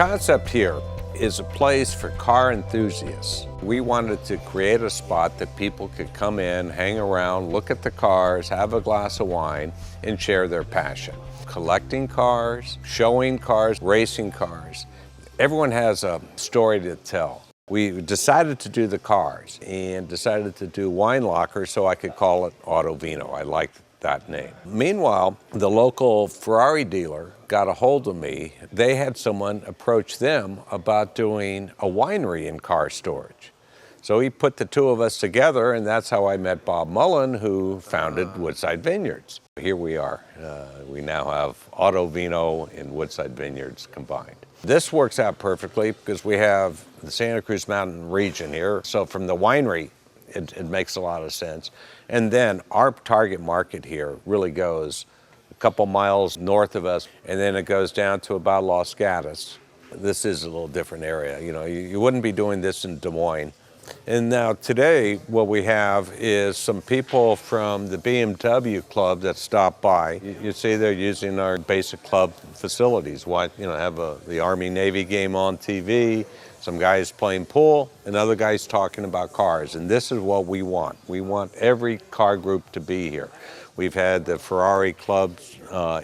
concept here is a place for car enthusiasts. We wanted to create a spot that people could come in, hang around, look at the cars, have a glass of wine, and share their passion. Collecting cars, showing cars, racing cars. Everyone has a story to tell. We decided to do the cars and decided to do wine lockers so I could call it Auto Vino. I liked that name. Meanwhile, the local Ferrari dealer got a hold of me. They had someone approach them about doing a winery in car storage. So he put the two of us together, and that's how I met Bob Mullen, who founded Woodside Vineyards. Here we are. We now have Auto Vino and Woodside Vineyards combined. This works out perfectly because we have the Santa Cruz Mountain region here. So from the winery, it makes a lot of sense. And then our target market here really goes a couple miles north of us, and then it goes down to about Los Gatos. This is a little different area. You know, you wouldn't be doing this in Des Moines. And now today, what we have is some people from the BMW club that stop by. You see they're using our basic club facilities. Have the Army-Navy game on TV, some guys playing pool, and other guys talking about cars. And this is what we want. We want every car group to be here. We've had the Ferrari clubs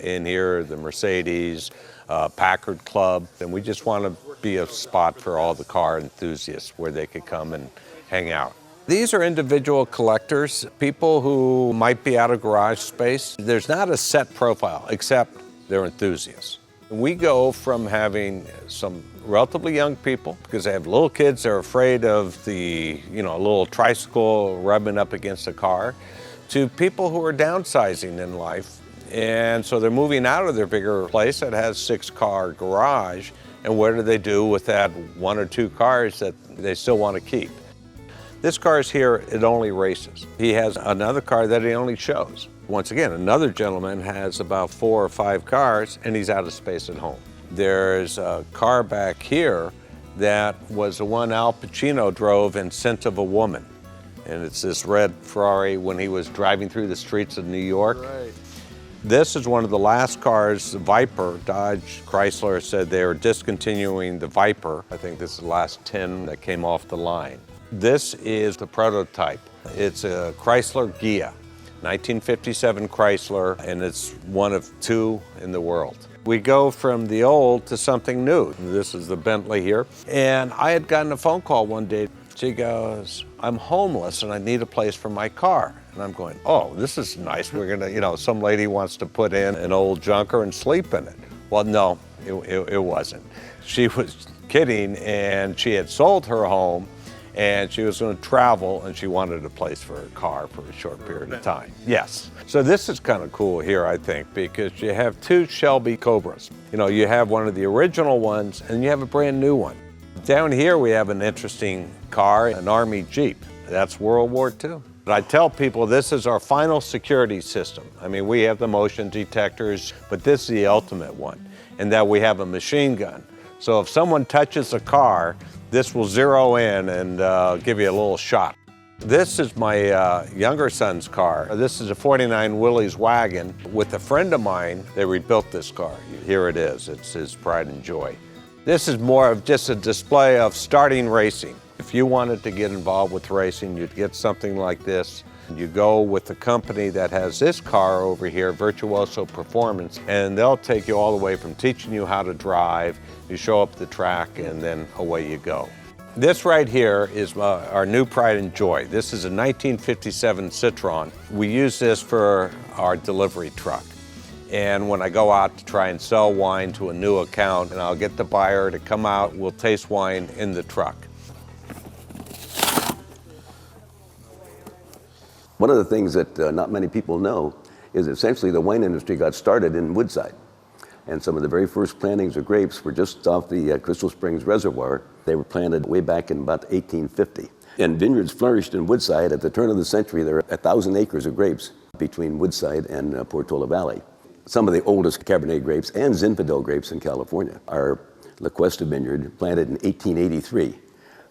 in here, the Mercedes, Packard Club, and we just want to be a spot for all the car enthusiasts where they could come and hang out. These are individual collectors, people who might be out of garage space. There's not a set profile, except they're enthusiasts. We go from having some relatively young people, because they have little kids, they're afraid of the, little tricycle rubbing up against a car, to people who are downsizing in life. And so they're moving out of their bigger place that has 6-car garage, and what do they do with that 1 or 2 cars that they still want to keep? This car's here, it only races. He has another car that he only shows. Once again, another gentleman has about 4 or 5 cars, and he's out of space at home. There's a car back here that was the one Al Pacino drove in Scent of a Woman. And it's this red Ferrari when he was driving through the streets of New York. Right. This is one of the last cars, the Viper. Dodge, Chrysler said they were discontinuing the Viper. I think this is the last 10 that came off the line. This is the prototype. It's a Chrysler Ghia, 1957 Chrysler, and it's one of 2 in the world. We go from the old to something new. This is the Bentley here. And I had gotten a phone call one day. She goes, I'm homeless and I need a place for my car. And I'm going, oh, this is nice. We're gonna, some lady wants to put in an old junker and sleep in it. Well, no, it wasn't. She was kidding, and she had sold her home and she was going to travel, and she wanted a place for her car for a short period of time. Yes. So this is kind of cool here, I think, because you have 2 Shelby Cobras. You have one of the original ones, and you have a brand new one. Down here we have an interesting car, an Army Jeep. That's World War II. I tell people this is our final security system. I mean, we have the motion detectors, but this is the ultimate one, in that we have a machine gun. So if someone touches a car, this will zero in and give you a little shot. This is my younger son's car. This is a 49 Willys wagon. With a friend of mine, they rebuilt this car. Here it is. It's his pride and joy. This is more of just a display of starting racing. If you wanted to get involved with racing, you'd get something like this. You go with the company that has this car over here, Virtuoso Performance, and they'll take you all the way from teaching you how to drive. You show up the track, and then away you go. This right here is our new pride and joy. This is a 1957 Citroen. We use this for our delivery truck. And when I go out to try and sell wine to a new account, and I'll get the buyer to come out, we'll taste wine in the truck. One of the things that not many people know is essentially the wine industry got started in Woodside. And some of the very first plantings of grapes were just off the Crystal Springs Reservoir. They were planted way back in about 1850. And vineyards flourished in Woodside. At the turn of the century, there were 1,000 acres of grapes between Woodside and Portola Valley. Some of the oldest Cabernet grapes and Zinfandel grapes in California are La Cuesta Vineyard, planted in 1883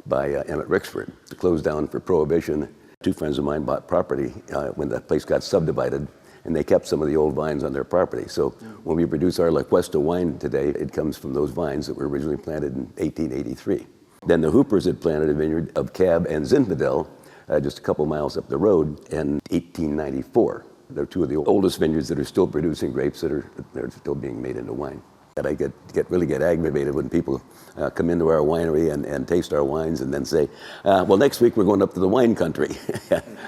by Emmett Rixford. It closed down for Prohibition. 2 friends of mine bought property when that place got subdivided, and they kept some of the old vines on their property. So when we produce our La Cuesta wine today, it comes from those vines that were originally planted in 1883. Then the Hoopers had planted a vineyard of Cab and Zinfandel just a couple miles up the road in 1894. They're two of the oldest vineyards that are still producing grapes they're still being made into wine. And I really get aggravated when people come into our winery and taste our wines and then say, well, next week we're going up to the wine country.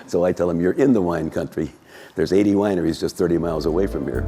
So I tell them, you're in the wine country. There's 80 wineries just 30 miles away from here.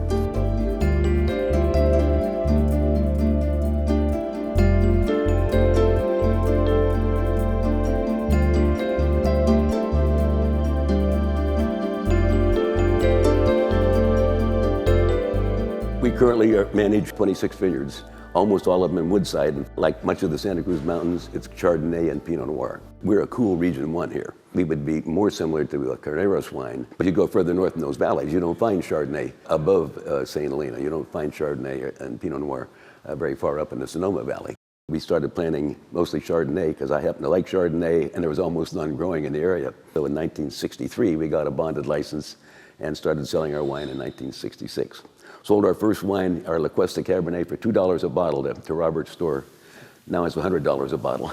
We currently manage 26 vineyards, almost all of them in Woodside. And like much of the Santa Cruz Mountains, it's Chardonnay and Pinot Noir. We're a cool region one here. We would be more similar to the Carneros wine, but you go further north in those valleys, you don't find Chardonnay above St. Helena. You don't find Chardonnay and Pinot Noir very far up in the Sonoma Valley. We started planting mostly Chardonnay because I happen to like Chardonnay, and there was almost none growing in the area. So in 1963, we got a bonded license and started selling our wine in 1966. Sold our first wine, our La Cuesta Cabernet, for $2 a bottle to Robert's store. Now it's $100 a bottle.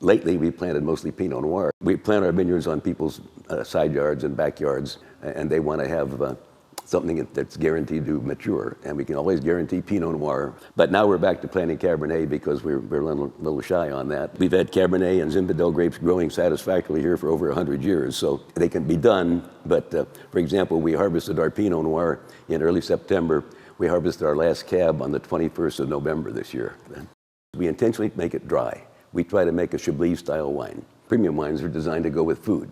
Lately, we planted mostly Pinot Noir. We plant our vineyards on people's side yards and backyards, and they want to have something that's guaranteed to mature, and we can always guarantee Pinot Noir. But now we're back to planting Cabernet because we're a little shy on that. We've had Cabernet and Zinfandel grapes growing satisfactorily here for over 100 years, so they can be done. But for example, we harvested our Pinot Noir in early September. We harvested our last cab on the 21st of November this year. We intentionally make it dry. We try to make a Chablis-style wine. Premium wines are designed to go with food.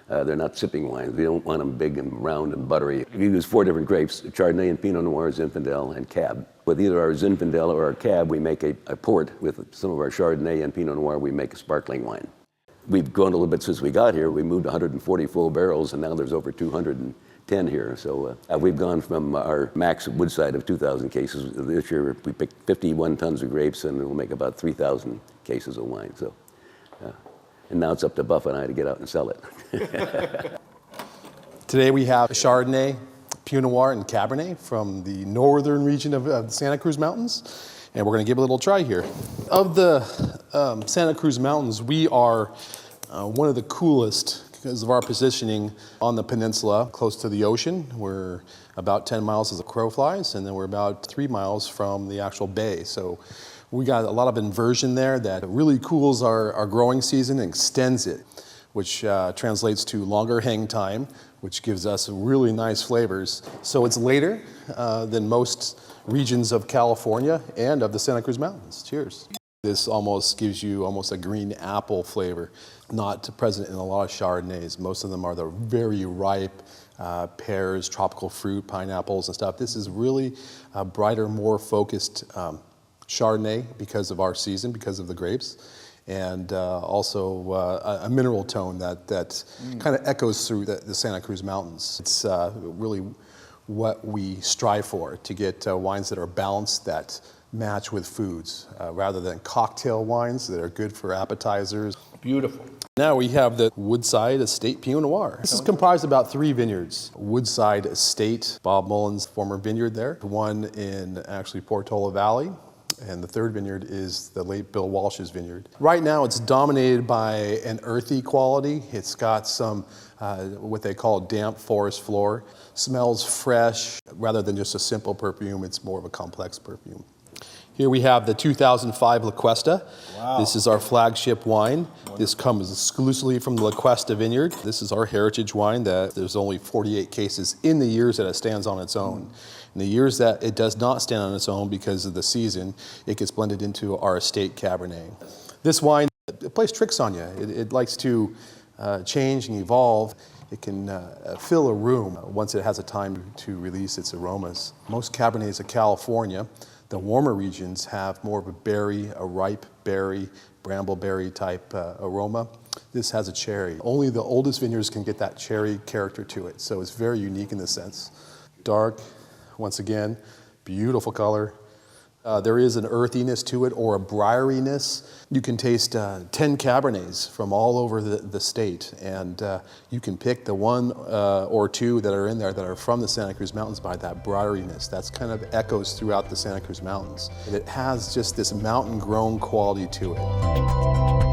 They're not sipping wines. We don't want them big and round and buttery. We use 4 different grapes: Chardonnay and Pinot Noir, Zinfandel, and Cab. With either our Zinfandel or our Cab, we make a port. With some of our Chardonnay and Pinot Noir, we make a sparkling wine. We've grown a little bit since we got here. We moved 140 full barrels, and now there's over 210 here. So we've gone from our max at Woodside of 2,000 cases. This year, we picked 51 tons of grapes, and we'll make about 3,000 cases of wine. So. And now it's up to Buff and I to get out and sell it. Today we have Chardonnay, Pinot Noir, and Cabernet from the northern region of the Santa Cruz Mountains. And we're going to give it a little try here. Of the Santa Cruz Mountains, we are one of the coolest because of our positioning on the peninsula close to the ocean. We're about 10 miles as the crow flies, and then we're about 3 miles from the actual bay. So we got a lot of inversion there that really cools our growing season and extends it, which translates to longer hang time, which gives us really nice flavors. So it's later than most regions of California and of the Santa Cruz Mountains. Cheers. This almost gives you almost a green apple flavor, not present in a lot of Chardonnays. Most of them are the very ripe pears, tropical fruit, pineapples and stuff. This is really a brighter, more focused Chardonnay because of our season, because of the grapes, and also a mineral tone that kind of echoes through the Santa Cruz Mountains. It's really what we strive for, to get wines that are balanced, that match with foods, rather than cocktail wines that are good for appetizers. Beautiful. Now we have the Woodside Estate Pinot Noir. This is comprised of about 3 vineyards. Woodside Estate, Bob Mullen's former vineyard there. One in actually Portola Valley. And the 3rd vineyard is the late Bill Walsh's vineyard. Right now it's dominated by an earthy quality. It's got some what they call damp forest floor. Smells fresh. Rather than just a simple perfume, it's more of a complex perfume. Here we have the 2005 La Cuesta. Wow. This is our flagship wine. This comes exclusively from the La Cuesta vineyard. This is our heritage wine that there's only 48 cases in the years that it stands on its own. In the years that it does not stand on its own because of the season, it gets blended into our estate Cabernet. This wine, it plays tricks on you. It likes to change and evolve. It can fill a room once it has a time to release its aromas. Most Cabernets of California, the warmer regions, have more of a ripe berry, brambleberry type aroma. This has a cherry. Only the oldest vineyards can get that cherry character to it, so it's very unique in this sense. Dark, once again, beautiful color, There is an earthiness to it or a briariness. You can taste 10 Cabernets from all over the state, and you can pick the one or two that are in there that are from the Santa Cruz Mountains by that briariness. That's kind of echoes throughout the Santa Cruz Mountains. It has just this mountain-grown quality to it.